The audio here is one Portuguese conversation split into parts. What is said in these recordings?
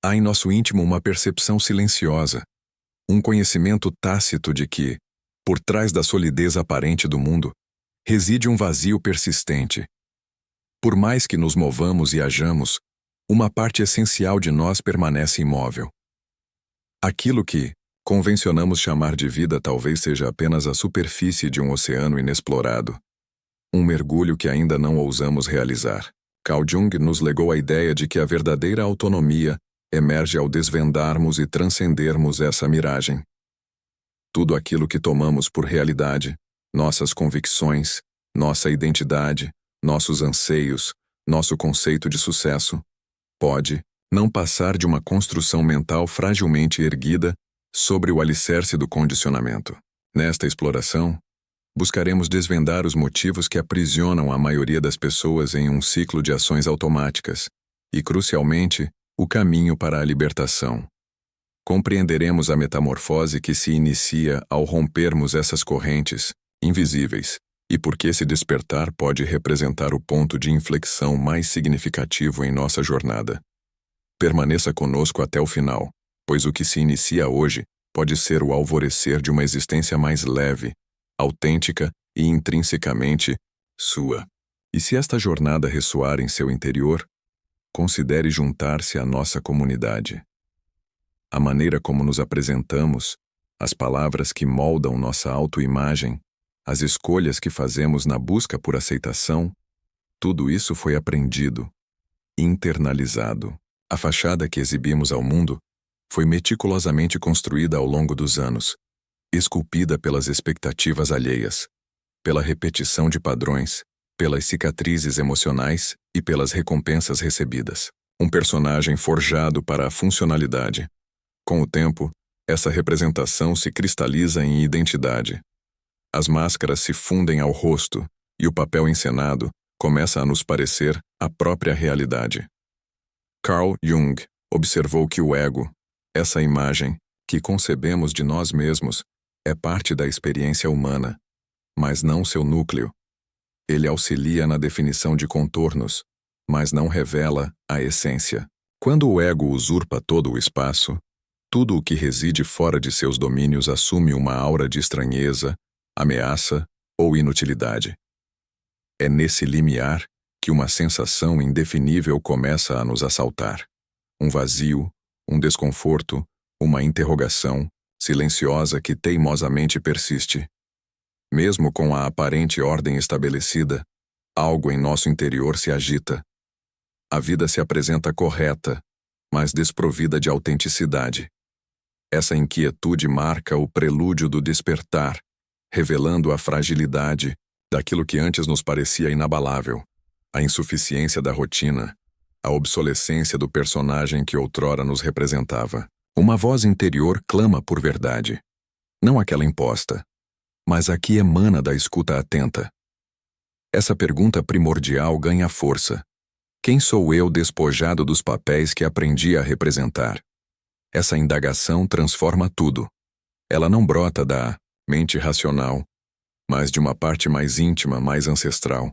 Há em nosso íntimo uma percepção silenciosa, um conhecimento tácito de que, por trás da solidez aparente do mundo, reside um vazio persistente. Por mais que nos movamos e hajamos, uma parte essencial de nós permanece imóvel. Aquilo que convencionamos chamar de vida talvez seja apenas a superfície de um oceano inexplorado, um mergulho que ainda não ousamos realizar. Carl Jung nos legou a ideia de que a verdadeira autonomia emerge ao desvendarmos e transcendermos essa miragem. Tudo aquilo que tomamos por realidade, nossas convicções, nossa identidade, nossos anseios, nosso conceito de sucesso, pode não passar de uma construção mental fragilmente erguida sobre o alicerce do condicionamento. Nesta exploração, buscaremos desvendar os motivos que aprisionam a maioria das pessoas em um ciclo de ações automáticas e, crucialmente, o caminho para a libertação. Compreenderemos a metamorfose que se inicia ao rompermos essas correntes invisíveis e por que esse despertar pode representar o ponto de inflexão mais significativo em nossa jornada. Permaneça conosco até o final, pois o que se inicia hoje pode ser o alvorecer de uma existência mais leve, autêntica e intrinsecamente sua. E se esta jornada ressoar em seu interior, considere juntar-se à nossa comunidade. A maneira como nos apresentamos, as palavras que moldam nossa autoimagem, as escolhas que fazemos na busca por aceitação, tudo isso foi aprendido, internalizado. A fachada que exibimos ao mundo foi meticulosamente construída ao longo dos anos, esculpida pelas expectativas alheias, pela repetição de padrões, pelas cicatrizes emocionais e pelas recompensas recebidas. Um personagem forjado para a funcionalidade. Com o tempo, essa representação se cristaliza em identidade. As máscaras se fundem ao rosto e o papel encenado começa a nos parecer a própria realidade. Carl Jung observou que o ego, essa imagem que concebemos de nós mesmos, é parte da experiência humana, mas não seu núcleo. Ele auxilia na definição de contornos, mas não revela a essência. Quando o ego usurpa todo o espaço, tudo o que reside fora de seus domínios assume uma aura de estranheza, ameaça ou inutilidade. É nesse limiar que uma sensação indefinível começa a nos assaltar. Um vazio, um desconforto, uma interrogação silenciosa que teimosamente persiste. Mesmo com a aparente ordem estabelecida, algo em nosso interior se agita. A vida se apresenta correta, mas desprovida de autenticidade. Essa inquietude marca o prelúdio do despertar, revelando a fragilidade daquilo que antes nos parecia inabalável, a insuficiência da rotina, a obsolescência do personagem que outrora nos representava. Uma voz interior clama por verdade, não aquela imposta, mas a que emana da escuta atenta. Essa pergunta primordial ganha força. Quem sou eu despojado dos papéis que aprendi a representar? Essa indagação transforma tudo. Ela não brota da mente racional, mas de uma parte mais íntima, mais ancestral.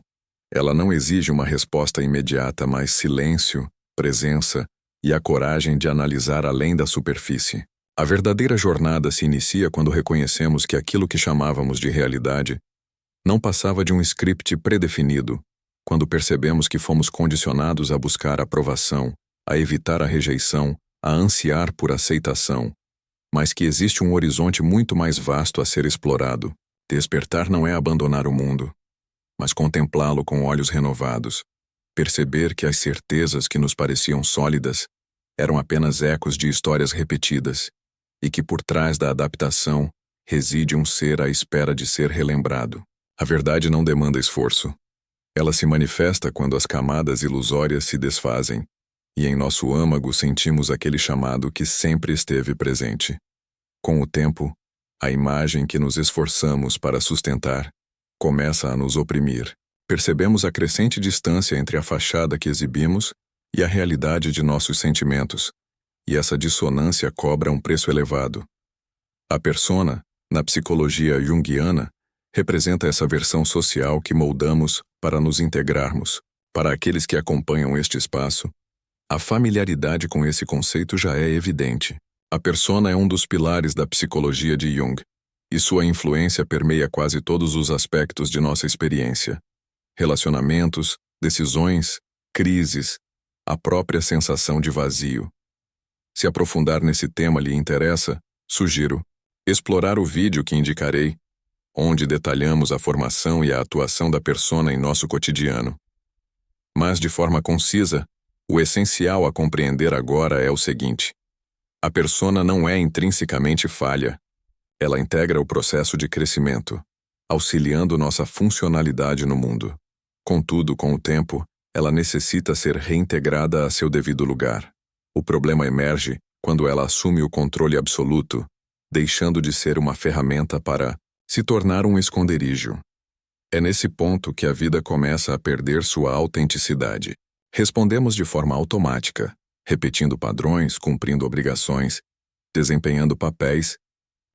Ela não exige uma resposta imediata, mas silêncio, presença e a coragem de analisar além da superfície. A verdadeira jornada se inicia quando reconhecemos que aquilo que chamávamos de realidade não passava de um script predefinido, quando percebemos que fomos condicionados a buscar aprovação, a evitar a rejeição, a ansiar por aceitação, mas que existe um horizonte muito mais vasto a ser explorado. Despertar não é abandonar o mundo, mas contemplá-lo com olhos renovados, perceber que as certezas que nos pareciam sólidas eram apenas ecos de histórias repetidas, e que por trás da adaptação reside um ser à espera de ser relembrado. A verdade não demanda esforço. Ela se manifesta quando as camadas ilusórias se desfazem, e em nosso âmago sentimos aquele chamado que sempre esteve presente. Com o tempo, a imagem que nos esforçamos para sustentar começa a nos oprimir. Percebemos a crescente distância entre a fachada que exibimos e a realidade de nossos sentimentos, e essa dissonância cobra um preço elevado. A persona, na psicologia junguiana, representa essa versão social que moldamos para nos integrarmos. Para aqueles que acompanham este espaço, A familiaridade com esse conceito já é evidente. A persona é um dos pilares da psicologia de Jung, e sua influência permeia quase todos os aspectos de nossa experiência. Relacionamentos, decisões, crises, a própria sensação de vazio. Se aprofundar nesse tema lhe interessa, sugiro explorar o vídeo que indicarei, onde detalhamos a formação e a atuação da persona em nosso cotidiano. Mas, de forma concisa, o essencial a compreender agora é o seguinte: a persona não é intrinsecamente falha. Ela integra o processo de crescimento, auxiliando nossa funcionalidade no mundo. Contudo, com o tempo, ela necessita ser reintegrada a seu devido lugar. O problema emerge quando ela assume o controle absoluto, deixando de ser uma ferramenta para se tornar um esconderijo. É nesse ponto que a vida começa a perder sua autenticidade. Respondemos de forma automática, repetindo padrões, cumprindo obrigações, desempenhando papéis,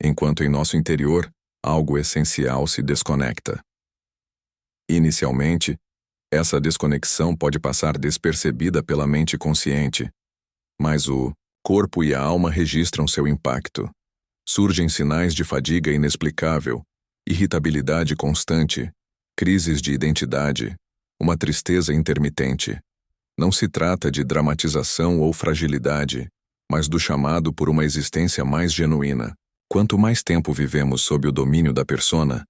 enquanto em nosso interior algo essencial se desconecta. Inicialmente, essa desconexão pode passar despercebida pela mente consciente, mas o corpo e a alma registram seu impacto. Surgem sinais de fadiga inexplicável, irritabilidade constante, crises de identidade, uma tristeza intermitente. Não se trata de dramatização ou fragilidade, mas do chamado por uma existência mais genuína. Quanto mais tempo vivemos sob o domínio da persona,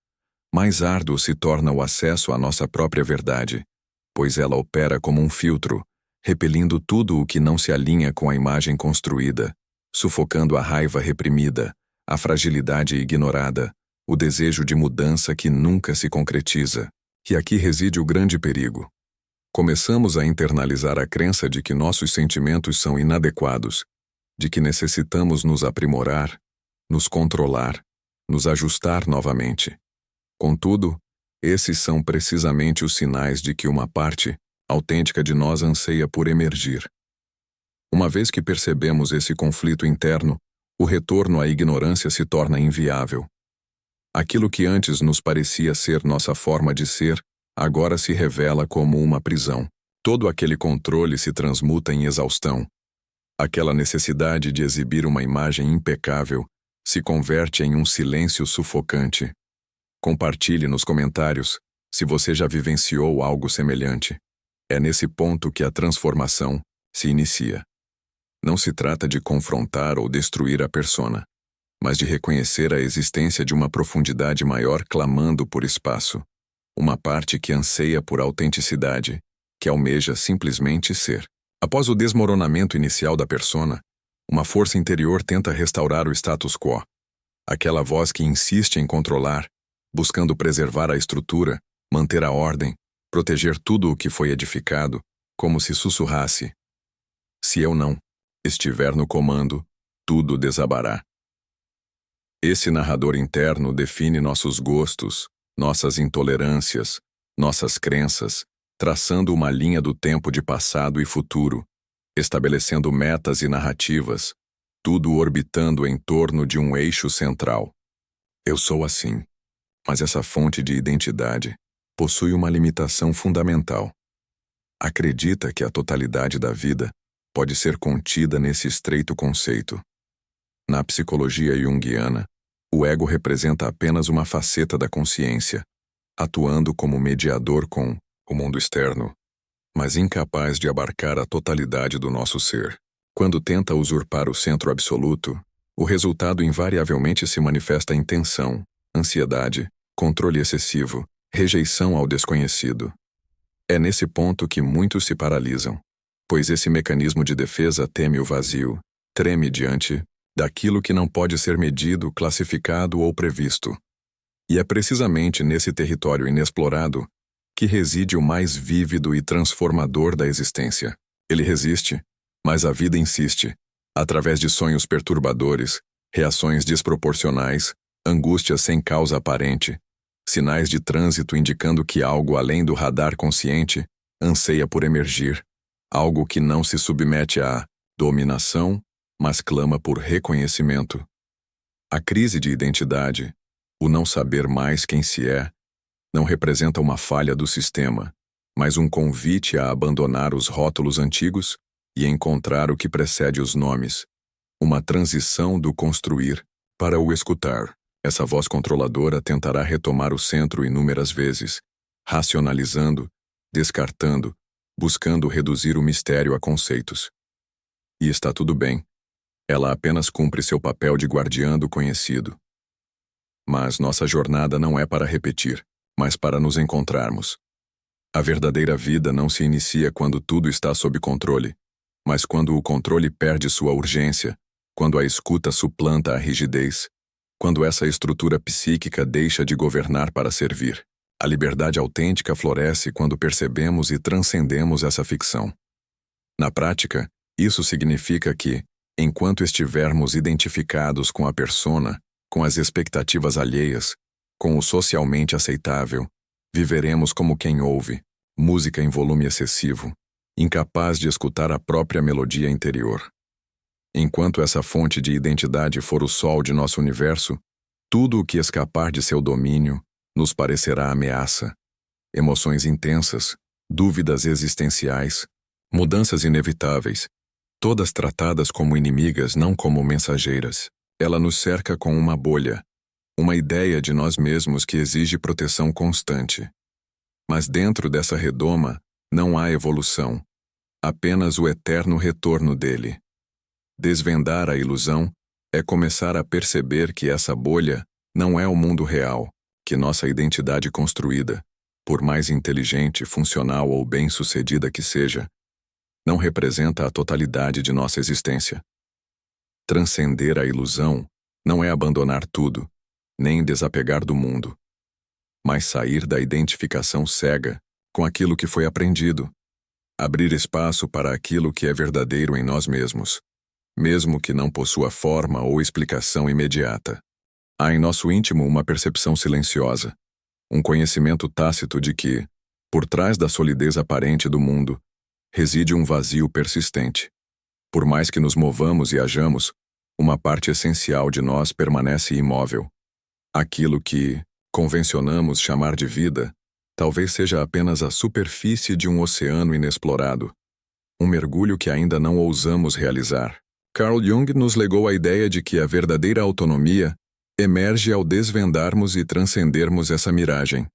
mais árduo se torna o acesso à nossa própria verdade, pois ela opera como um filtro, repelindo tudo o que não se alinha com a imagem construída, sufocando a raiva reprimida, a fragilidade ignorada, o desejo de mudança que nunca se concretiza. E aqui reside o grande perigo. Começamos a internalizar a crença de que nossos sentimentos são inadequados, de que necessitamos nos aprimorar, nos controlar, nos ajustar novamente. Contudo, esses são precisamente os sinais de que uma parte autêntica de nós anseia por emergir. Uma vez que percebemos esse conflito interno, o retorno à ignorância se torna inviável. Aquilo que antes nos parecia ser nossa forma de ser, agora se revela como uma prisão. Todo aquele controle se transmuta em exaustão. Aquela necessidade de exibir uma imagem impecável se converte em um silêncio sufocante. Compartilhe nos comentários se você já vivenciou algo semelhante. É nesse ponto que a transformação se inicia. Não se trata de confrontar ou destruir a persona, mas de reconhecer a existência de uma profundidade maior clamando por espaço. Uma parte que anseia por autenticidade, que almeja simplesmente ser. Após o desmoronamento inicial da persona, uma força interior tenta restaurar o status quo. Aquela voz que insiste em controlar, buscando preservar a estrutura, manter a ordem, proteger tudo o que foi edificado, como se sussurrasse: se eu não estiver no comando, tudo desabará. Esse narrador interno define nossos gostos, nossas intolerâncias, nossas crenças, traçando uma linha do tempo de passado e futuro, estabelecendo metas e narrativas, tudo orbitando em torno de um eixo central. Eu sou assim, mas essa fonte de identidade possui uma limitação fundamental. Acredita que a totalidade da vida pode ser contida nesse estreito conceito. Na psicologia junguiana, o ego representa apenas uma faceta da consciência, atuando como mediador com o mundo externo, mas incapaz de abarcar a totalidade do nosso ser. Quando tenta usurpar o centro absoluto, o resultado invariavelmente se manifesta em tensão, ansiedade, controle excessivo, rejeição ao desconhecido. É nesse ponto que muitos se paralisam, pois esse mecanismo de defesa teme o vazio, treme diante daquilo que não pode ser medido, classificado ou previsto. E é precisamente nesse território inexplorado que reside o mais vívido e transformador da existência. Ele resiste, mas a vida insiste, através de sonhos perturbadores, reações desproporcionais, angústias sem causa aparente, sinais de trânsito indicando que algo além do radar consciente anseia por emergir, algo que não se submete à dominação, mas clama por reconhecimento. A crise de identidade, o não saber mais quem se é, não representa uma falha do sistema, mas um convite a abandonar os rótulos antigos e encontrar o que precede os nomes, uma transição do construir para o escutar. Essa voz controladora tentará retomar o centro inúmeras vezes, racionalizando, descartando, buscando reduzir o mistério a conceitos. E está tudo bem. Ela apenas cumpre seu papel de guardiã do conhecido. Mas nossa jornada não é para repetir, mas para nos encontrarmos. A verdadeira vida não se inicia quando tudo está sob controle, mas quando o controle perde sua urgência, quando a escuta suplanta a rigidez, quando essa estrutura psíquica deixa de governar para servir. A liberdade autêntica floresce quando percebemos e transcendemos essa ficção. Na prática, isso significa que, enquanto estivermos identificados com a persona, com as expectativas alheias, com o socialmente aceitável, viveremos como quem ouve, música em volume excessivo, incapaz de escutar a própria melodia interior. Enquanto essa fonte de identidade for o sol de nosso universo, tudo o que escapar de seu domínio nos parecerá ameaça. Emoções intensas, dúvidas existenciais, mudanças inevitáveis, todas tratadas como inimigas, não como mensageiras. Ela nos cerca com uma bolha, uma ideia de nós mesmos que exige proteção constante. Mas dentro dessa redoma não há evolução, apenas o eterno retorno dele. Desvendar a ilusão é começar a perceber que essa bolha não é o mundo real, que nossa identidade construída, por mais inteligente, funcional ou bem-sucedida que seja, não representa a totalidade de nossa existência. Transcender a ilusão não é abandonar tudo, nem desapegar do mundo, mas sair da identificação cega com aquilo que foi aprendido, abrir espaço para aquilo que é verdadeiro em nós mesmos, mesmo que não possua forma ou explicação imediata. Há em nosso íntimo uma percepção silenciosa, um conhecimento tácito de que, por trás da solidez aparente do mundo, reside um vazio persistente. Por mais que nos movamos e hajamos, uma parte essencial de nós permanece imóvel. Aquilo que convencionamos chamar de vida, talvez seja apenas a superfície de um oceano inexplorado, um mergulho que ainda não ousamos realizar. Carl Jung nos legou a ideia de que a verdadeira autonomia emerge ao desvendarmos e transcendermos essa miragem.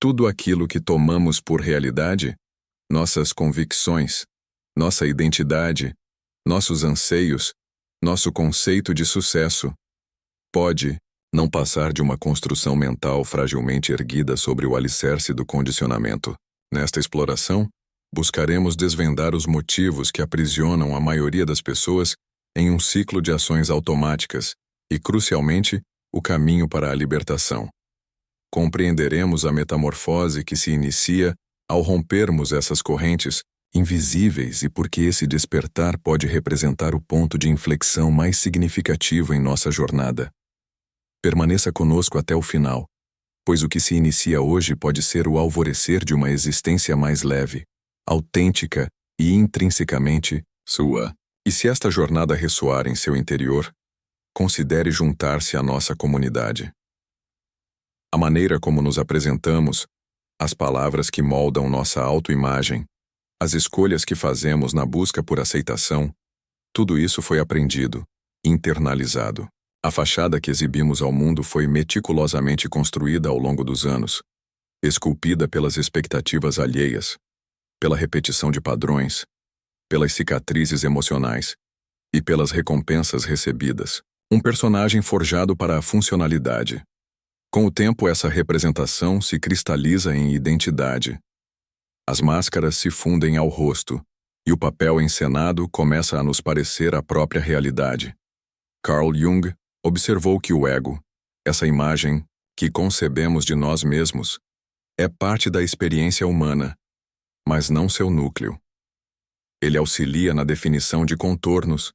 Tudo aquilo que tomamos por realidade, nossas convicções, nossa identidade, nossos anseios, nosso conceito de sucesso, pode não passar de uma construção mental fragilmente erguida sobre o alicerce do condicionamento. Nesta exploração, buscaremos desvendar os motivos que aprisionam a maioria das pessoas em um ciclo de ações automáticas e, crucialmente, o caminho para a libertação. Compreenderemos a metamorfose que se inicia ao rompermos essas correntes invisíveis e porque esse despertar pode representar o ponto de inflexão mais significativo em nossa jornada. Permaneça conosco até o final, pois o que se inicia hoje pode ser o alvorecer de uma existência mais leve, autêntica e intrinsecamente sua. E se esta jornada ressoar em seu interior, considere juntar-se à nossa comunidade. A maneira como nos apresentamos, as palavras que moldam nossa autoimagem, as escolhas que fazemos na busca por aceitação, tudo isso foi aprendido, internalizado. A fachada que exibimos ao mundo foi meticulosamente construída ao longo dos anos, esculpida pelas expectativas alheias, pela repetição de padrões, pelas cicatrizes emocionais e pelas recompensas recebidas. Um personagem forjado para a funcionalidade. Com o tempo, essa representação se cristaliza em identidade. As máscaras se fundem ao rosto, e o papel encenado começa a nos parecer a própria realidade. Carl Jung observou que o ego, essa imagem que concebemos de nós mesmos, é parte da experiência humana, mas não seu núcleo. Ele auxilia na definição de contornos,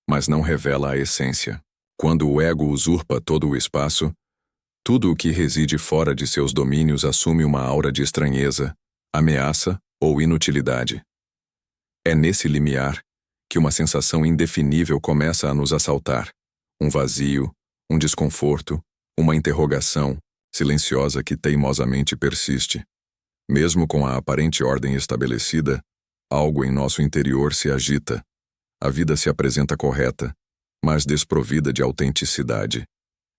mas não revela a essência. Quando o ego usurpa todo o espaço, tudo o que reside fora de seus domínios assume uma aura de estranheza, ameaça ou inutilidade. É nesse limiar que uma sensação indefinível começa a nos assaltar. Um vazio, um desconforto, uma interrogação silenciosa que teimosamente persiste. Mesmo com a aparente ordem estabelecida, Algo em nosso interior se agita. A vida se apresenta correta, mas desprovida de autenticidade.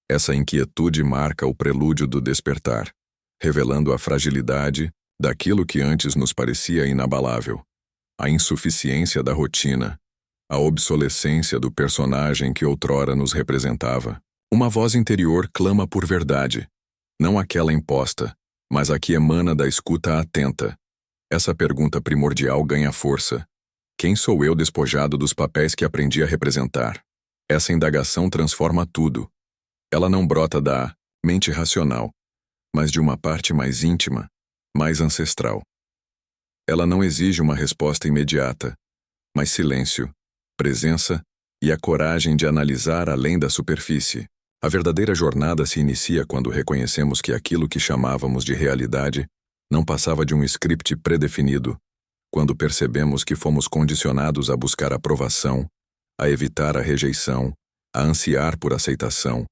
Essa inquietude marca o prelúdio do despertar, revelando a fragilidade daquilo que antes nos parecia inabalável, a insuficiência da rotina, a obsolescência do personagem que outrora nos representava. Uma voz interior clama por verdade, não aquela imposta, mas a que emana da escuta atenta. Essa pergunta primordial ganha força. Quem sou eu despojado dos papéis que aprendi a representar? Essa indagação transforma tudo. Ela não brota da mente racional, mas de uma parte mais íntima, mais ancestral. Ela não exige uma resposta imediata, mas silêncio, presença e a coragem de analisar além da superfície. A verdadeira jornada se inicia quando reconhecemos que aquilo que chamávamos de realidade não passava de um script predefinido, quando percebemos que fomos condicionados a buscar aprovação, a evitar a rejeição, a ansiar por aceitação,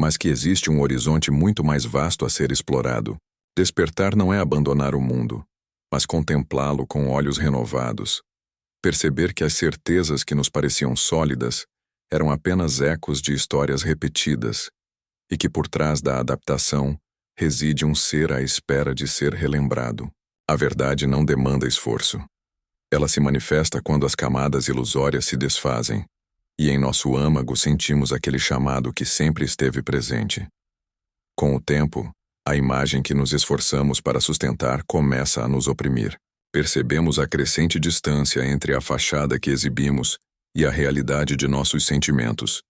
mas que existe um horizonte muito mais vasto a ser explorado. Despertar não é abandonar o mundo, mas contemplá-lo com olhos renovados. Perceber que as certezas que nos pareciam sólidas eram apenas ecos de histórias repetidas, e que por trás da adaptação reside um ser à espera de ser relembrado. A verdade não demanda esforço. Ela se manifesta quando as camadas ilusórias se desfazem, e em nosso âmago sentimos aquele chamado que sempre esteve presente. Com o tempo, a imagem que nos esforçamos para sustentar começa a nos oprimir. Percebemos a crescente distância entre a fachada que exibimos e a realidade de nossos sentimentos.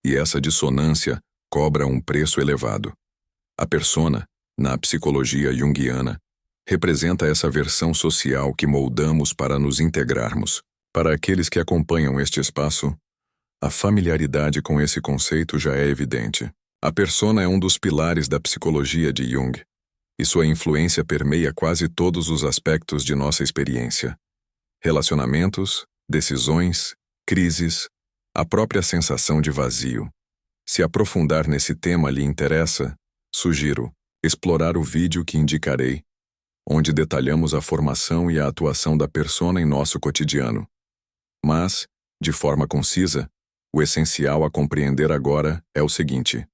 E essa dissonância cobra um preço elevado. A persona, na psicologia junguiana, representa essa versão social que moldamos para nos integrarmos. Para aqueles que acompanham este espaço, a familiaridade com esse conceito já é evidente. A persona é um dos pilares da psicologia de Jung, e sua influência permeia quase todos os aspectos de nossa experiência. Relacionamentos, decisões, crises, a própria sensação de vazio. Se aprofundar nesse tema lhe interessa, sugiro explorar o vídeo que indicarei, onde detalhamos a formação e a atuação da persona em nosso cotidiano. Mas, de forma concisa, o essencial a compreender agora é o seguinte: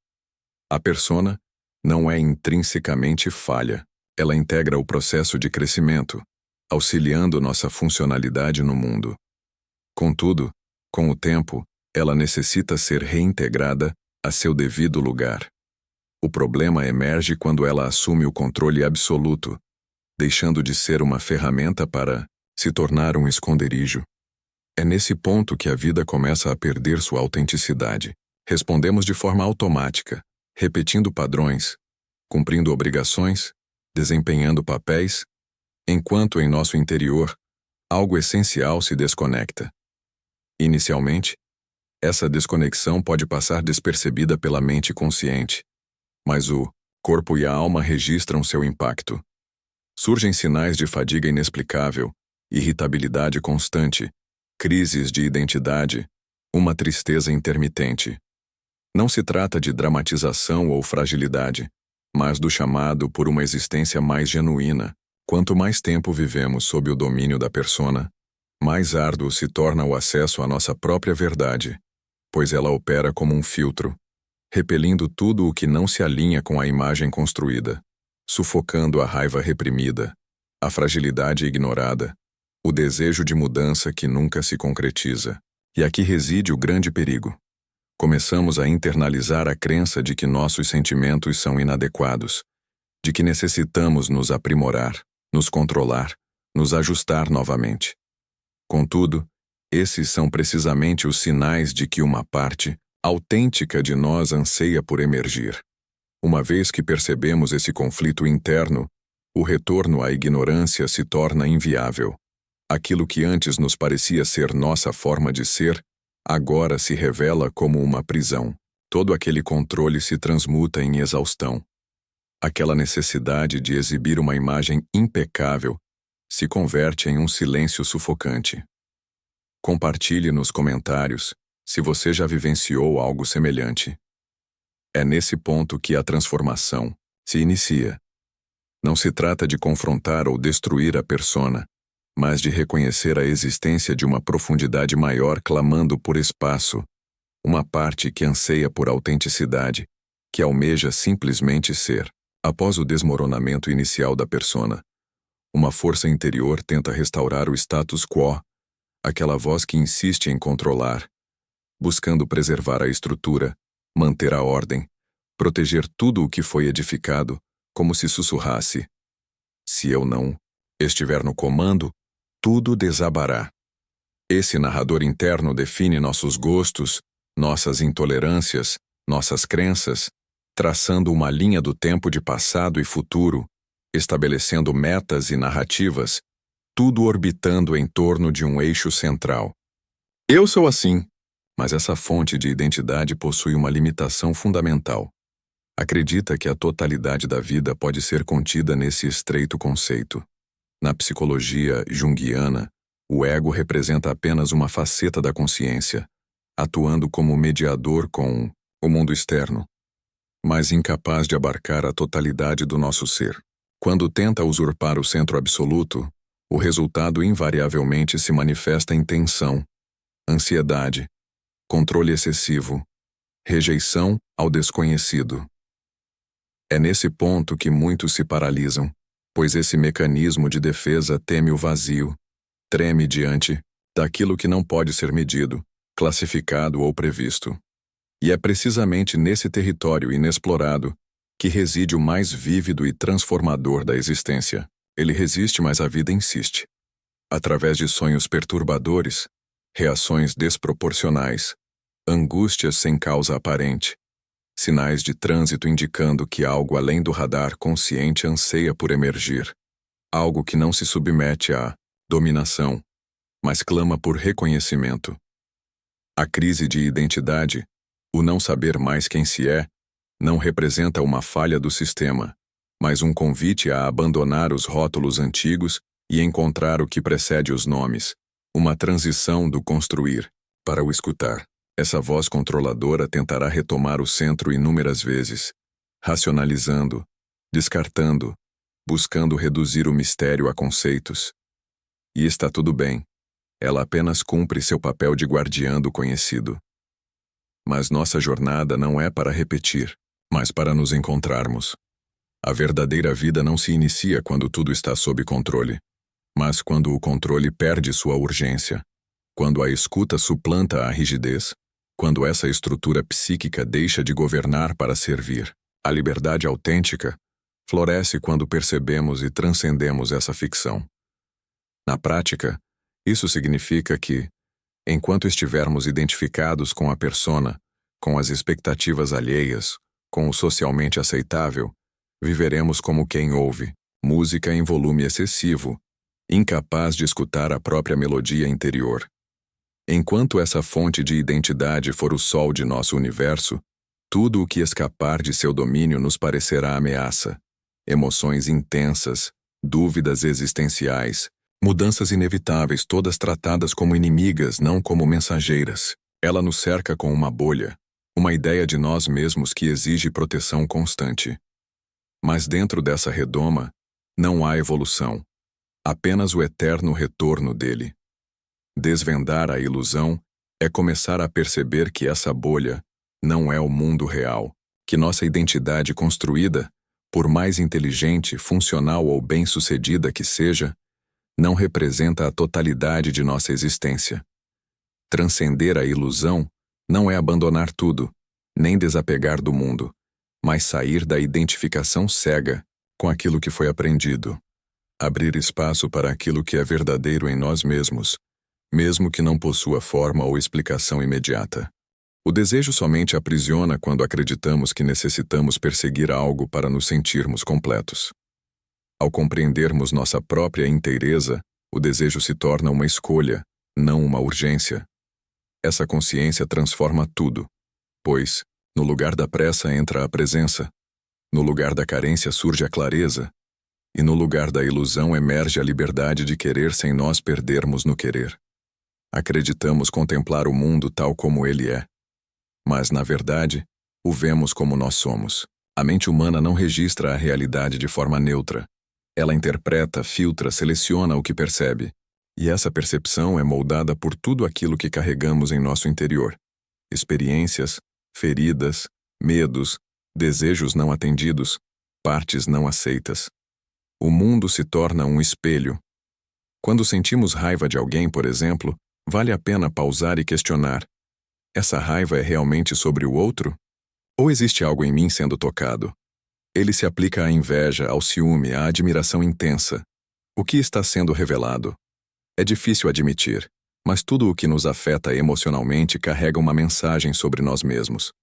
a persona não é intrinsecamente falha. Ela integra o processo de crescimento, auxiliando nossa funcionalidade no mundo. Contudo, com o tempo, ela necessita ser reintegrada a seu devido lugar. O problema emerge quando ela assume o controle absoluto, deixando de ser uma ferramenta para se tornar um esconderijo. É nesse ponto que a vida começa a perder sua autenticidade. Respondemos de forma automática, repetindo padrões, cumprindo obrigações, desempenhando papéis, enquanto em nosso interior, algo essencial se desconecta. Inicialmente, essa desconexão pode passar despercebida pela mente consciente, mas o corpo e a alma registram seu impacto. Surgem sinais de fadiga inexplicável, irritabilidade constante, crises de identidade, uma tristeza intermitente. Não se trata de dramatização ou fragilidade, mas do chamado por uma existência mais genuína. Quanto mais tempo vivemos sob o domínio da persona, mais árduo se torna o acesso à nossa própria verdade, pois ela opera como um filtro, repelindo tudo o que não se alinha com a imagem construída, sufocando a raiva reprimida, a fragilidade ignorada, o desejo de mudança que nunca se concretiza. E aqui reside o grande perigo. Começamos a internalizar a crença de que nossos sentimentos são inadequados, de que necessitamos nos aprimorar, nos controlar, nos ajustar novamente. Contudo, esses são precisamente os sinais de que uma parte autêntica de nós anseia por emergir. Uma vez que percebemos esse conflito interno, o retorno à ignorância se torna inviável. Aquilo que antes nos parecia ser nossa forma de ser, agora se revela como uma prisão. Todo aquele controle se transmuta em exaustão. Aquela necessidade de exibir uma imagem impecável se converte em um silêncio sufocante. Compartilhe nos comentários se você já vivenciou algo semelhante. É nesse ponto que a transformação se inicia. Não se trata de confrontar ou destruir a persona, mas de reconhecer a existência de uma profundidade maior clamando por espaço, uma parte que anseia por autenticidade, que almeja simplesmente ser. Após o desmoronamento inicial da persona, uma força interior tenta restaurar o status quo, aquela voz que insiste em controlar, buscando preservar a estrutura, manter a ordem, proteger tudo o que foi edificado, como se sussurrasse: se eu não estiver no comando, tudo desabará. Esse narrador interno define nossos gostos, nossas intolerâncias, nossas crenças, traçando uma linha do tempo de passado e futuro, estabelecendo metas e narrativas, tudo orbitando em torno de um eixo central. Eu sou assim, mas essa fonte de identidade possui uma limitação fundamental. Acredita que a totalidade da vida pode ser contida nesse estreito conceito. Na psicologia junguiana, o ego representa apenas uma faceta da consciência, atuando como mediador com o mundo externo, mas incapaz de abarcar a totalidade do nosso ser. Quando tenta usurpar o centro absoluto, o resultado invariavelmente se manifesta em tensão, ansiedade, controle excessivo, rejeição ao desconhecido. É nesse ponto que muitos se paralisam, pois esse mecanismo de defesa teme o vazio, treme diante daquilo que não pode ser medido, classificado ou previsto. E é precisamente nesse território inexplorado que reside o mais vívido e transformador da existência. Ele resiste, mas a vida insiste. Através de sonhos perturbadores, reações desproporcionais, angústias sem causa aparente, sinais de trânsito indicando que algo além do radar consciente anseia por emergir, algo que não se submete à dominação, mas clama por reconhecimento. A crise de identidade, o não saber mais quem se é, não representa uma falha do sistema, mas um convite a abandonar os rótulos antigos e encontrar o que precede os nomes, uma transição do construir para o escutar. Essa voz controladora tentará retomar o centro inúmeras vezes, racionalizando, descartando, buscando reduzir o mistério a conceitos. E está tudo bem, ela apenas cumpre seu papel de guardiã do conhecido. Mas nossa jornada não é para repetir, mas para nos encontrarmos. A verdadeira vida não se inicia quando tudo está sob controle, mas quando o controle perde sua urgência, quando a escuta suplanta a rigidez, quando essa estrutura psíquica deixa de governar para servir. A liberdade autêntica floresce quando percebemos e transcendemos essa ficção. Na prática, isso significa que, enquanto estivermos identificados com a persona, com as expectativas alheias, com o socialmente aceitável, viveremos como quem ouve música em volume excessivo, incapaz de escutar a própria melodia interior. Enquanto essa fonte de identidade for o sol de nosso universo, tudo o que escapar de seu domínio nos parecerá ameaça. Emoções intensas, dúvidas existenciais, mudanças inevitáveis, todas tratadas como inimigas, não como mensageiras. Ela nos cerca com uma bolha, uma ideia de nós mesmos que exige proteção constante. Mas dentro dessa redoma, não há evolução, apenas o eterno retorno dele. Desvendar a ilusão é começar a perceber que essa bolha não é o mundo real, que nossa identidade construída, por mais inteligente, funcional ou bem-sucedida que seja, não representa a totalidade de nossa existência. Transcender a ilusão não é abandonar tudo, nem desapegar do mundo, mas sair da identificação cega com aquilo que foi aprendido. Abrir espaço para aquilo que é verdadeiro em nós mesmos, mesmo que não possua forma ou explicação imediata. O desejo somente aprisiona quando acreditamos que necessitamos perseguir algo para nos sentirmos completos. Ao compreendermos nossa própria inteireza, o desejo se torna uma escolha, não uma urgência. Essa consciência transforma tudo, pois, no lugar da pressa entra a presença, no lugar da carência surge a clareza, e no lugar da ilusão emerge a liberdade de querer sem nós perdermos no querer. Acreditamos contemplar o mundo tal como ele é, mas, na verdade, o vemos como nós somos. A mente humana não registra a realidade de forma neutra. Ela interpreta, filtra, seleciona o que percebe, E essa percepção é moldada por tudo aquilo que carregamos em nosso interior: experiências, feridas, medos, desejos não atendidos, partes não aceitas. O mundo se torna um espelho. Quando sentimos raiva de alguém, por exemplo, vale a pena pausar e questionar: essa raiva é realmente sobre o outro? Ou existe algo em mim sendo tocado? Ele se aplica à inveja, ao ciúme, à admiração intensa. O que está sendo revelado? É difícil admitir, mas tudo o que nos afeta emocionalmente carrega uma mensagem sobre nós mesmos.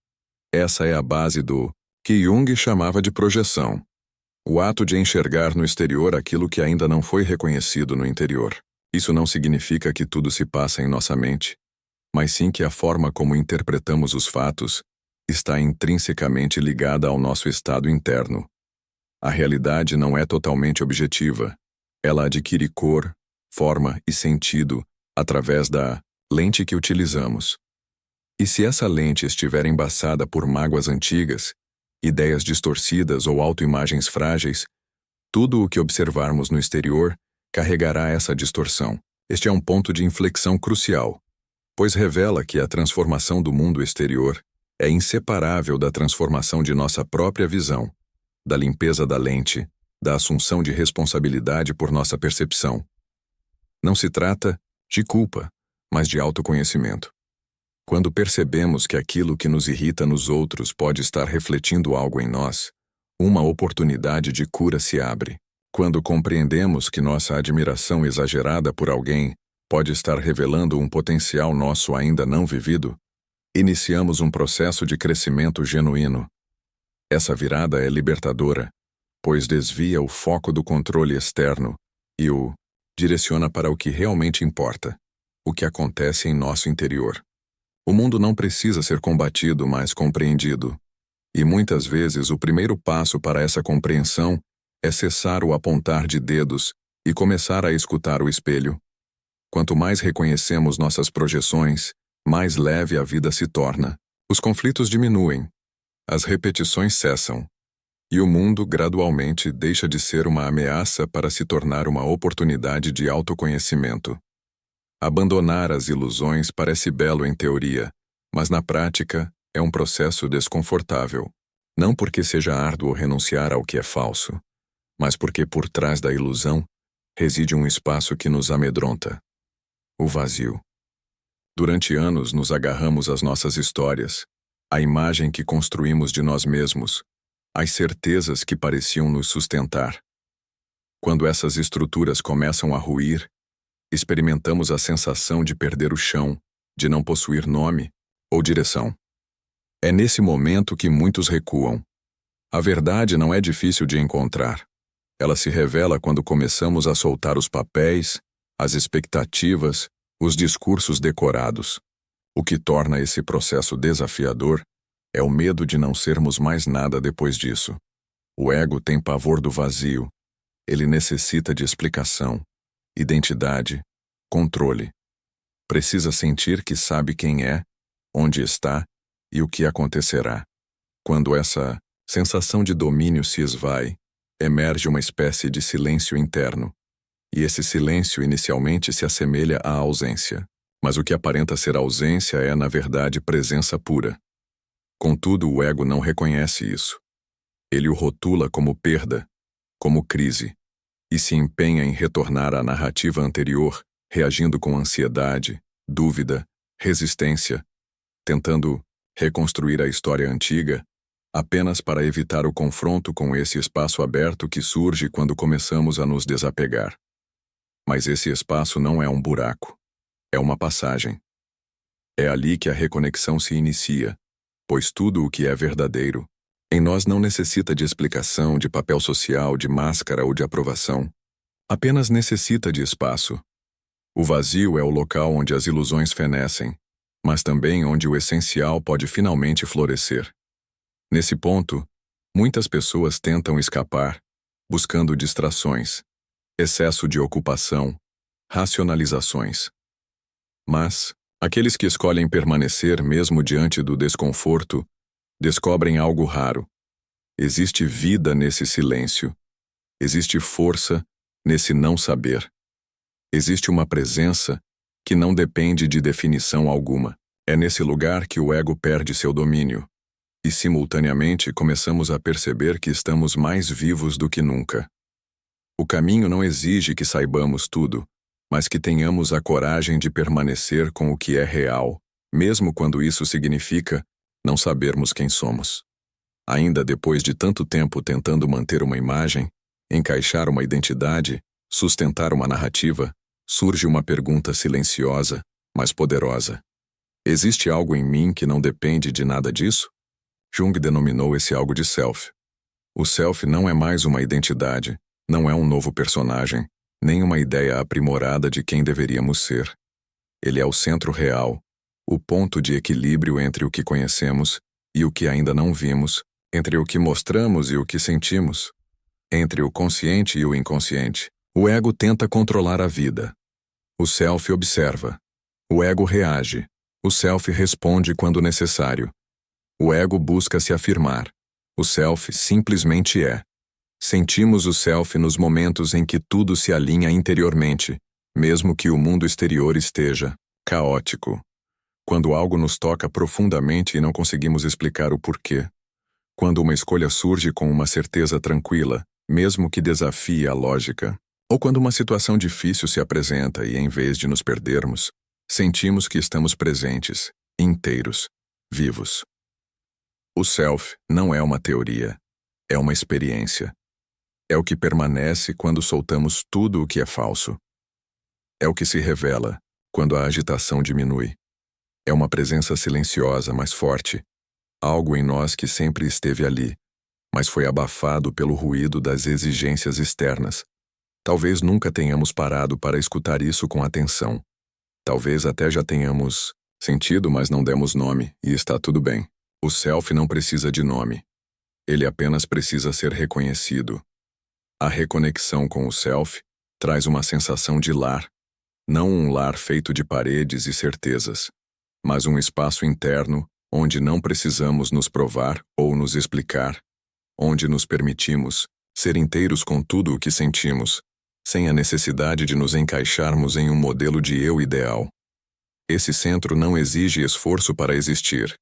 Essa é a base do que Jung chamava de projeção. O ato de enxergar no exterior aquilo que ainda não foi reconhecido no interior. Isso não significa que tudo se passa em nossa mente, mas sim que a forma como interpretamos os fatos está intrinsecamente ligada ao nosso estado interno. A realidade não é totalmente objetiva. Ela adquire cor, forma e sentido através da lente que utilizamos. E se essa lente estiver embaçada por mágoas antigas, ideias distorcidas ou autoimagens frágeis, tudo o que observarmos no exterior carregará essa distorção. Este é um ponto de inflexão crucial, pois revela que a transformação do mundo exterior é inseparável da transformação de nossa própria visão, da limpeza da lente, da assunção de responsabilidade por nossa percepção. Não se trata de culpa, mas de autoconhecimento. Quando percebemos que aquilo que nos irrita nos outros pode estar refletindo algo em nós, uma oportunidade de cura se abre. Quando compreendemos que nossa admiração exagerada por alguém pode estar revelando um potencial nosso ainda não vivido, iniciamos um processo de crescimento genuíno. Essa virada é libertadora, pois desvia o foco do controle externo e o direciona para o que realmente importa, o que acontece em nosso interior. O mundo não precisa ser combatido, mas compreendido. E muitas vezes o primeiro passo para essa compreensão é cessar o apontar de dedos e começar a escutar o espelho. Quanto mais reconhecemos nossas projeções, mais leve a vida se torna. Os conflitos diminuem, as repetições cessam, e o mundo gradualmente deixa de ser uma ameaça para se tornar uma oportunidade de autoconhecimento. Abandonar as ilusões parece belo em teoria, mas na prática é um processo desconfortável. Não porque seja árduo renunciar ao que é falso, mas porque por trás da ilusão reside um espaço que nos amedronta: o vazio. Durante anos nos agarramos às nossas histórias, à imagem que construímos de nós mesmos, às certezas que pareciam nos sustentar. Quando essas estruturas começam a ruir, experimentamos a sensação de perder o chão, de não possuir nome ou direção. É nesse momento que muitos recuam. A verdade não é difícil de encontrar. Ela se revela quando começamos a soltar os papéis, as expectativas, os discursos decorados. O que torna esse processo desafiador é o medo de não sermos mais nada depois disso. O ego tem pavor do vazio. Ele necessita de explicação, identidade, controle. Precisa sentir que sabe quem é, onde está e o que acontecerá. Quando essa sensação de domínio se esvai, emerge uma espécie de silêncio interno. E esse silêncio inicialmente se assemelha à ausência. Mas o que aparenta ser ausência é, na verdade, presença pura. Contudo, o ego não reconhece isso. Ele o rotula como perda, como crise, e se empenha em retornar à narrativa anterior, reagindo com ansiedade, dúvida, resistência, tentando reconstruir a história antiga, apenas para evitar o confronto com esse espaço aberto que surge quando começamos a nos desapegar. Mas esse espaço não é um buraco, é uma passagem. É ali que a reconexão se inicia, pois tudo o que é verdadeiro em nós não necessita de explicação, de papel social, de máscara ou de aprovação. Apenas necessita de espaço. O vazio é o local onde as ilusões fenecem, mas também onde o essencial pode finalmente florescer. Nesse ponto, muitas pessoas tentam escapar, buscando distrações, excesso de ocupação, racionalizações. Mas aqueles que escolhem permanecer mesmo diante do desconforto descobrem algo raro. Existe vida nesse silêncio. Existe força nesse não saber. Existe uma presença que não depende de definição alguma. É nesse lugar que o ego perde seu domínio. E, simultaneamente, começamos a perceber que estamos mais vivos do que nunca. O caminho não exige que saibamos tudo, mas que tenhamos a coragem de permanecer com o que é real, mesmo quando isso significa não sabermos quem somos. Ainda depois de tanto tempo tentando manter uma imagem, encaixar uma identidade, sustentar uma narrativa, surge uma pergunta silenciosa, mas poderosa. Existe algo em mim que não depende de nada disso? Jung denominou esse algo de self. O self não é mais uma identidade, não é um novo personagem, nem uma ideia aprimorada de quem deveríamos ser. Ele é o centro real, o ponto de equilíbrio entre o que conhecemos e o que ainda não vimos, entre o que mostramos e o que sentimos, entre o consciente e o inconsciente. O ego tenta controlar a vida. O self observa. O ego reage. O self responde quando necessário. O ego busca se afirmar. O self simplesmente é. Sentimos o self nos momentos em que tudo se alinha interiormente, mesmo que o mundo exterior esteja caótico. Quando algo nos toca profundamente e não conseguimos explicar o porquê. Quando uma escolha surge com uma certeza tranquila, mesmo que desafie a lógica. Ou quando uma situação difícil se apresenta e, em vez de nos perdermos, sentimos que estamos presentes, inteiros, vivos. O self não é uma teoria, é uma experiência. É o que permanece quando soltamos tudo o que é falso. É o que se revela quando a agitação diminui. É uma presença silenciosa, mas forte. Algo em nós que sempre esteve ali, mas foi abafado pelo ruído das exigências externas. Talvez nunca tenhamos parado para escutar isso com atenção. Talvez até já tenhamos sentido, mas não demos nome, e está tudo bem. O self não precisa de nome. Ele apenas precisa ser reconhecido. A reconexão com o self traz uma sensação de lar, não um lar feito de paredes e certezas, mas um espaço interno onde não precisamos nos provar ou nos explicar, onde nos permitimos ser inteiros com tudo o que sentimos, sem a necessidade de nos encaixarmos em um modelo de eu ideal. Esse centro não exige esforço para existir.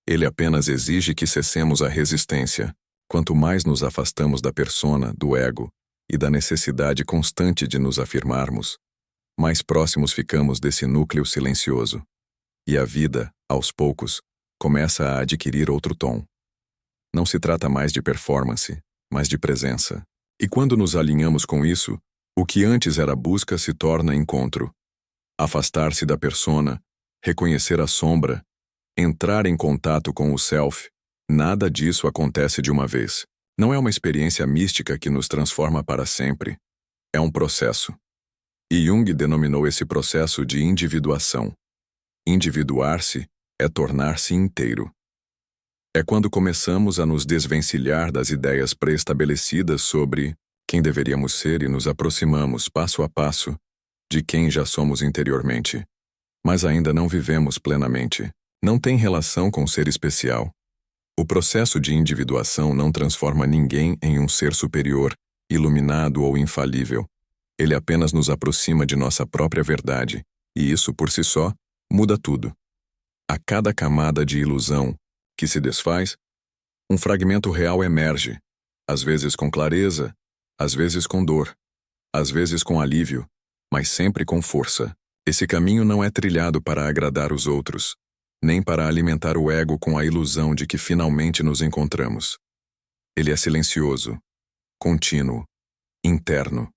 Ele apenas exige que cessemos a resistência. Quanto mais nos afastamos da persona, do ego, e da necessidade constante de nos afirmarmos, mais próximos ficamos desse núcleo silencioso. E a vida, aos poucos, começa a adquirir outro tom. Não se trata mais de performance, mas de presença. E quando nos alinhamos com isso, o que antes era busca se torna encontro. Afastar-se da persona, reconhecer a sombra, entrar em contato com o self, nada disso acontece de uma vez. Não é uma experiência mística que nos transforma para sempre. É um processo. E Jung denominou esse processo de individuação. Individuar-se é tornar-se inteiro. É quando começamos a nos desvencilhar das ideias pré-estabelecidas sobre quem deveríamos ser e nos aproximamos, passo a passo, de quem já somos interiormente. Mas ainda não vivemos plenamente. Não tem relação com ser especial. O processo de individuação não transforma ninguém em um ser superior, iluminado ou infalível. Ele apenas nos aproxima de nossa própria verdade, e isso, por si só, muda tudo. A cada camada de ilusão que se desfaz, um fragmento real emerge, às vezes com clareza, às vezes com dor, às vezes com alívio, mas sempre com força. Esse caminho não é trilhado para agradar os outros, nem para alimentar o ego com a ilusão de que finalmente nos encontramos. Ele é silencioso, contínuo, interno.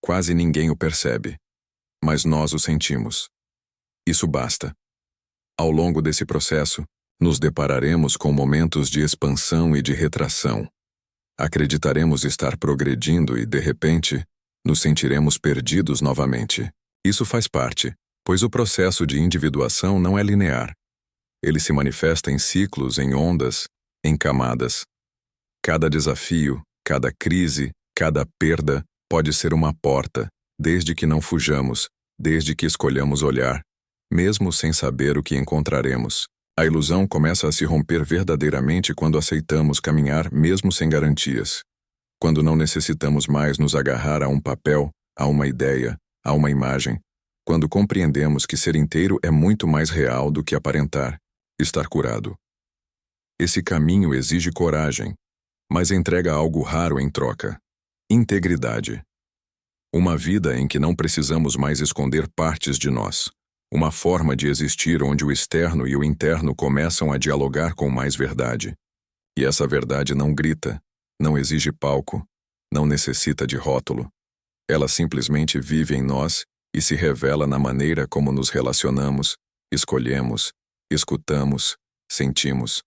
Quase ninguém o percebe, mas nós o sentimos. Isso basta. Ao longo desse processo, nos depararemos com momentos de expansão e de retração. Acreditaremos estar progredindo e, de repente, nos sentiremos perdidos novamente. Isso faz parte, pois o processo de individuação não é linear. Ele se manifesta em ciclos, em ondas, em camadas. Cada desafio, cada crise, cada perda pode ser uma porta, desde que não fujamos, desde que escolhamos olhar, mesmo sem saber o que encontraremos. A ilusão começa a se romper verdadeiramente quando aceitamos caminhar mesmo sem garantias. Quando não necessitamos mais nos agarrar a um papel, a uma ideia, a uma imagem, quando compreendemos que ser inteiro é muito mais real do que aparentar estar curado. Esse caminho exige coragem, mas entrega algo raro em troca: integridade. Uma vida em que não precisamos mais esconder partes de nós. Uma forma de existir onde o externo e o interno começam a dialogar com mais verdade. E essa verdade não grita, não exige palco, não necessita de rótulo. Ela simplesmente vive em nós e se revela na maneira como nos relacionamos, escolhemos, escutamos, sentimos.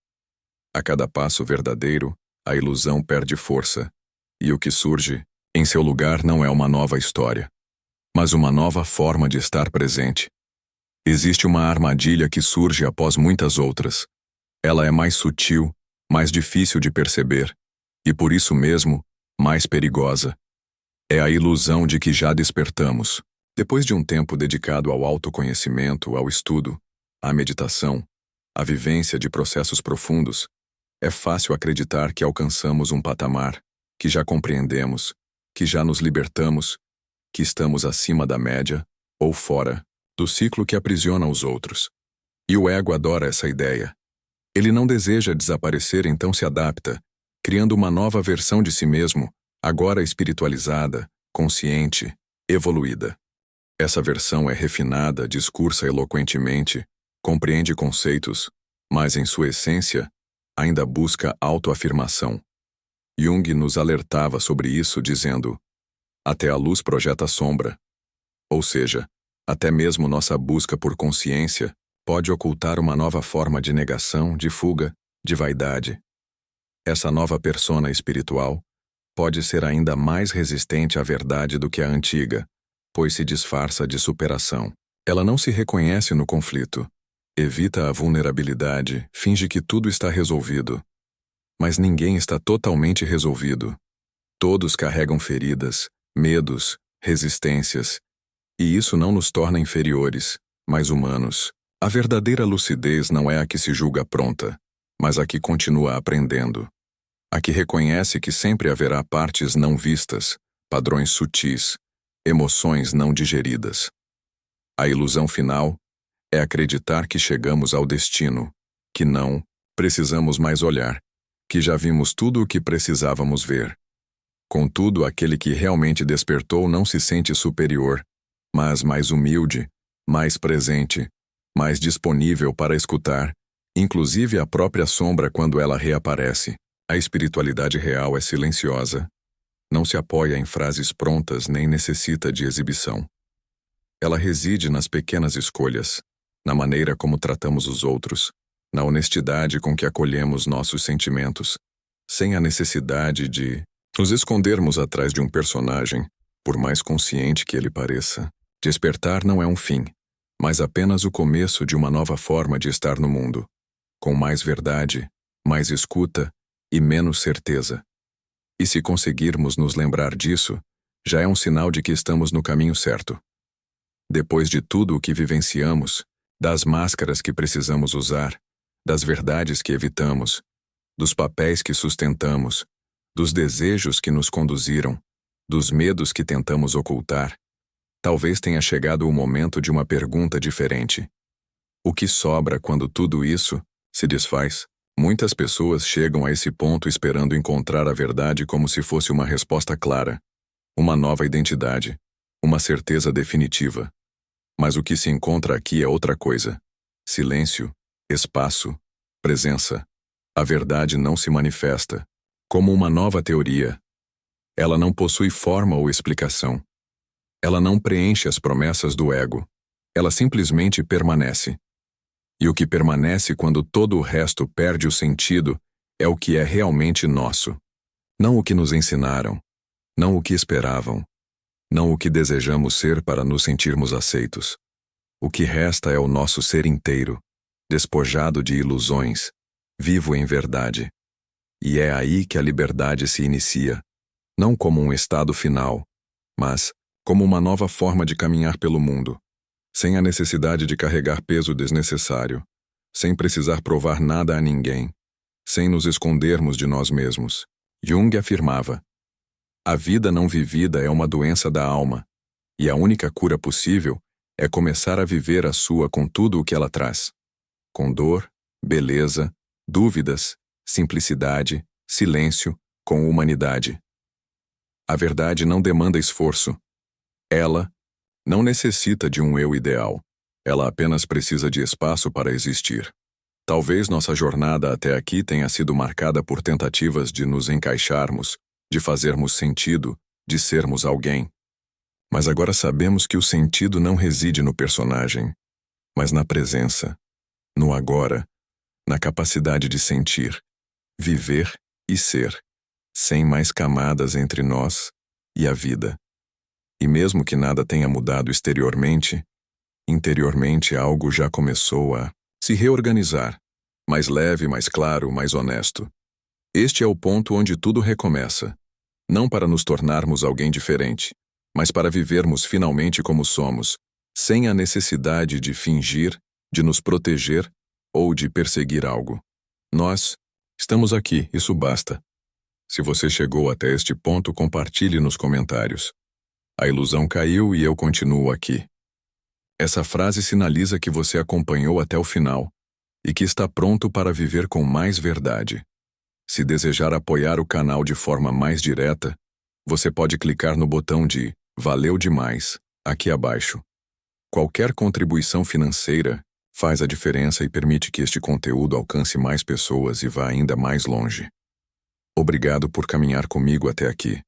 A cada passo verdadeiro, a ilusão perde força, e o que surge, em seu lugar, não é uma nova história, mas uma nova forma de estar presente. Existe uma armadilha que surge após muitas outras. Ela é mais sutil, mais difícil de perceber, e por isso mesmo, mais perigosa. É a ilusão de que já despertamos. Depois de um tempo dedicado ao autoconhecimento, ao estudo, à meditação, à vivência de processos profundos, é fácil acreditar que alcançamos um patamar, que já compreendemos, que já nos libertamos, que estamos acima da média, ou fora, do ciclo que aprisiona os outros. E o ego adora essa ideia. Ele não deseja desaparecer, então se adapta, criando uma nova versão de si mesmo, agora espiritualizada, consciente, evoluída. Essa versão é refinada, discursa eloquentemente, compreende conceitos, mas em sua essência, ainda busca autoafirmação. Jung nos alertava sobre isso dizendo: até a luz projeta sombra. Ou seja, até mesmo nossa busca por consciência pode ocultar uma nova forma de negação, de fuga, de vaidade. Essa nova persona espiritual pode ser ainda mais resistente à verdade do que a antiga, pois se disfarça de superação. Ela não se reconhece no conflito, evita a vulnerabilidade, finge que tudo está resolvido. Mas ninguém está totalmente resolvido. Todos carregam feridas, medos, resistências, e isso não nos torna inferiores, mas humanos. A verdadeira lucidez não é a que se julga pronta, mas a que continua aprendendo. A que reconhece que sempre haverá partes não vistas, padrões sutis, emoções não digeridas. A ilusão final é acreditar que chegamos ao destino, que não precisamos mais olhar, que já vimos tudo o que precisávamos ver. Contudo, aquele que realmente despertou não se sente superior, mas mais humilde, mais presente, mais disponível para escutar, inclusive a própria sombra quando ela reaparece. A espiritualidade real é silenciosa, não se apoia em frases prontas nem necessita de exibição. Ela reside nas pequenas escolhas, na maneira como tratamos os outros, na honestidade com que acolhemos nossos sentimentos, sem a necessidade de nos escondermos atrás de um personagem, por mais consciente que ele pareça. Despertar não é um fim, mas apenas o começo de uma nova forma de estar no mundo, com mais verdade, mais escuta e menos certeza. E se conseguirmos nos lembrar disso, já é um sinal de que estamos no caminho certo. Depois de tudo o que vivenciamos, das máscaras que precisamos usar, das verdades que evitamos, dos papéis que sustentamos, dos desejos que nos conduziram, dos medos que tentamos ocultar, talvez tenha chegado o momento de uma pergunta diferente. O que sobra quando tudo isso se desfaz? Muitas pessoas chegam a esse ponto esperando encontrar a verdade como se fosse uma resposta clara, uma nova identidade, uma certeza definitiva. Mas o que se encontra aqui é outra coisa: silêncio, espaço, presença. A verdade não se manifesta como uma nova teoria. Ela não possui forma ou explicação. Ela não preenche as promessas do ego. Ela simplesmente permanece. E o que permanece quando todo o resto perde o sentido é o que é realmente nosso. Não o que nos ensinaram, não o que esperavam, não o que desejamos ser para nos sentirmos aceitos. O que resta é o nosso ser inteiro, despojado de ilusões, vivo em verdade. E é aí que a liberdade se inicia, não como um estado final, mas como uma nova forma de caminhar pelo mundo, sem a necessidade de carregar peso desnecessário, sem precisar provar nada a ninguém, sem nos escondermos de nós mesmos. Jung afirmava: a vida não vivida é uma doença da alma. E a única cura possível é começar a viver a sua com tudo o que ela traz. Com dor, beleza, dúvidas, simplicidade, silêncio, com humanidade. A verdade não demanda esforço. Ela não necessita de um eu ideal. Ela apenas precisa de espaço para existir. Talvez nossa jornada até aqui tenha sido marcada por tentativas de nos encaixarmos, de fazermos sentido, de sermos alguém. Mas agora sabemos que o sentido não reside no personagem, mas na presença, no agora, na capacidade de sentir, viver e ser, sem mais camadas entre nós e a vida. E mesmo que nada tenha mudado exteriormente, interiormente algo já começou a se reorganizar, mais leve, mais claro, mais honesto. Este é o ponto onde tudo recomeça, não para nos tornarmos alguém diferente, mas para vivermos finalmente como somos, sem a necessidade de fingir, de nos proteger ou de perseguir algo. Nós estamos aqui, isso basta. Se você chegou até este ponto, compartilhe nos comentários. A ilusão caiu e eu continuo aqui. Essa frase sinaliza que você acompanhou até o final e que está pronto para viver com mais verdade. Se desejar apoiar o canal de forma mais direta, você pode clicar no botão de "Valeu demais" aqui abaixo. Qualquer contribuição financeira faz a diferença e permite que este conteúdo alcance mais pessoas e vá ainda mais longe. Obrigado por caminhar comigo até aqui.